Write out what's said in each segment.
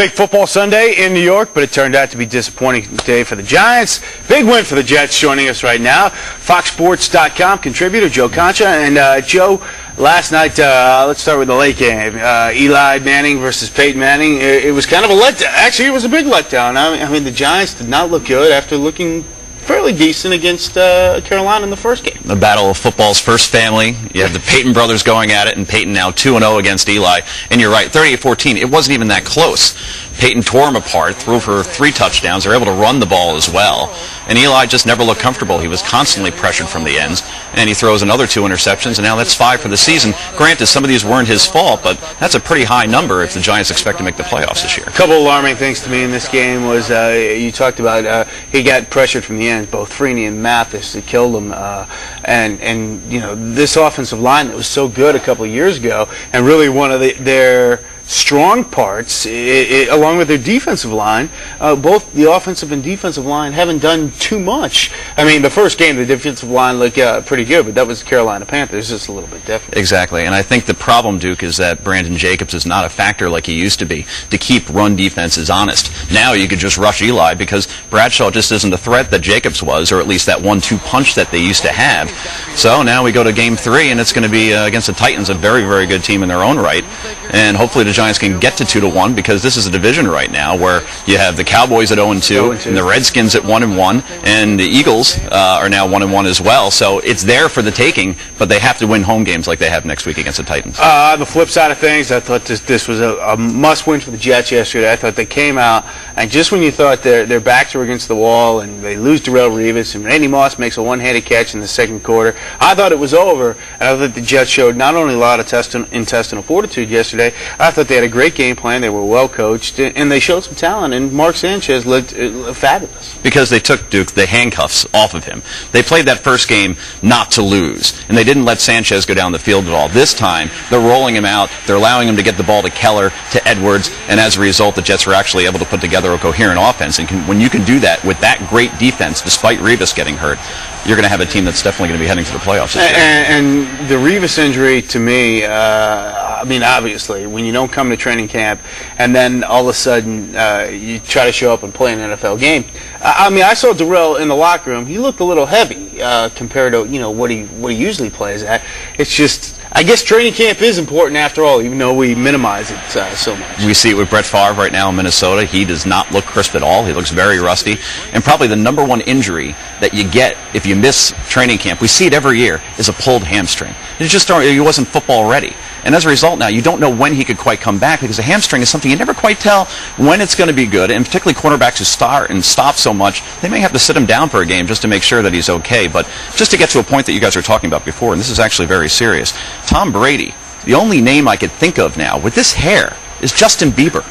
Big football Sunday in New York, but it turned out to be a disappointing day for the Giants. Big win for the Jets. Joining us right now, FoxSports.com contributor Joe Concha. And Joe, last night, let's start with the late game. Eli Manning versus Peyton Manning. It was kind of a letdown. Actually, it was a big letdown. I mean, the Giants did not look good after looking fairly decent against Carolina in the first game. The battle of football's first family. You have the Peyton brothers going at it, and Peyton now 2-0 against Eli. And you're right, 38-14. It wasn't even that close. Peyton tore him apart, threw for 3 touchdowns. They were able to run the ball as well. And Eli just never looked comfortable. He was constantly pressured from the ends. And he throws another 2 interceptions, and now that's 5 for the season. Granted, some of these weren't his fault, but that's a pretty high number if the Giants expect to make the playoffs this year. A couple alarming things to me in this game was you talked about he got pressured from the ends, both Freeney and Mathis. It killed him. And you know, this offensive line that was so good a couple of years ago, and really one of their strong parts, along with their defensive line, both the offensive and defensive line haven't done too much. I mean, the first game, the defensive line looked pretty good, but that was the Carolina Panthers, just a little bit different. Exactly, and I think the problem, Duke, is that Brandon Jacobs is not a factor like he used to be to keep run defenses honest. Now you could just rush Eli because Bradshaw just isn't the threat that Jacobs was, or at least that 1-2 punch that they used to have. So now we go to Game 3, and it's going to be against the Titans, a very, very good team in their own right, and hopefully the Giants can get to 2-1 because this is a division right now where you have the Cowboys at 0-2 and the Redskins at 1-1 and the Eagles are now 1-1 as well. So it's there for the taking, but they have to win home games like they have next week against the Titans. On the flip side of things, I thought this was a must-win for the Jets yesterday. I thought they came out, and just when you thought their backs were against the wall and they lose Darrelle Revis and Randy Moss makes a one-handed catch in the second quarter, I thought it was over. And I thought the Jets showed not only a lot of intestinal fortitude yesterday, I thought they had a great game plan. They were well coached, and they showed some talent. And Mark Sanchez looked fabulous because they took Duke the handcuffs off of him. They played that first game not to lose, and they didn't let Sanchez go down the field at all. This time, they're rolling him out. They're allowing him to get the ball to Keller, to Edwards, and as a result, the Jets were actually able to put together a coherent offense. And when you can do that with that great defense, despite Revis getting hurt, you're going to have a team that's definitely going to be heading to the playoffs this year. And the Revis injury, to me, I mean, obviously, when you don't come to training camp and then all of a sudden you try to show up and play an NFL game. I mean, I saw Darrelle in the locker room. He looked a little heavy compared to what he usually plays at. It's just, I guess training camp is important after all, even though we minimize it so much. We see it with Brett Favre right now in Minnesota. He does not look crisp at all. He looks very rusty. And probably the number one injury that you get if you miss training camp, we see it every year, is a pulled hamstring. He wasn't football ready. And as a result now, you don't know when he could quite come back because a hamstring is something you never quite tell when it's going to be good. And particularly cornerbacks who start and stop so much, they may have to sit him down for a game just to make sure that he's okay. But just to get to a point that you guys were talking about before, and this is actually very serious, Tom Brady, the only name I could think of now with this hair is Justin Bieber.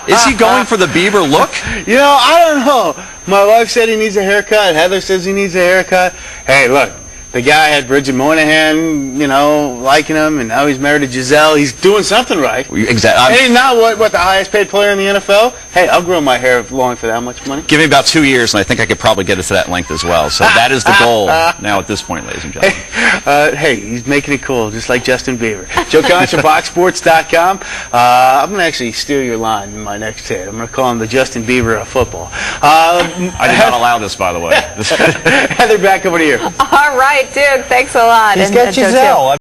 Is he going for the Bieber look? You know, I don't know. My wife said he needs a haircut. Heather says he needs a haircut. Hey, look. The guy had Bridget Moynihan, liking him, and now he's married to Giselle. He's doing something right. Exactly. And he's not what the highest paid player in the NFL. Hey, I'll grow my hair long for that much money. Give me about 2 years, and I think I could probably get it to that length as well. So that is the goal now at this point, ladies and gentlemen. Hey, he's making it cool, just like Justin Bieber. Joe Concha, FoxSports.com. I'm going to actually steal your line in my next hit. I'm going to call him the Justin Bieber of football. I did not allow this, by the way. Heather, back over to you. All right, Duke, thanks a lot. He's got Giselle.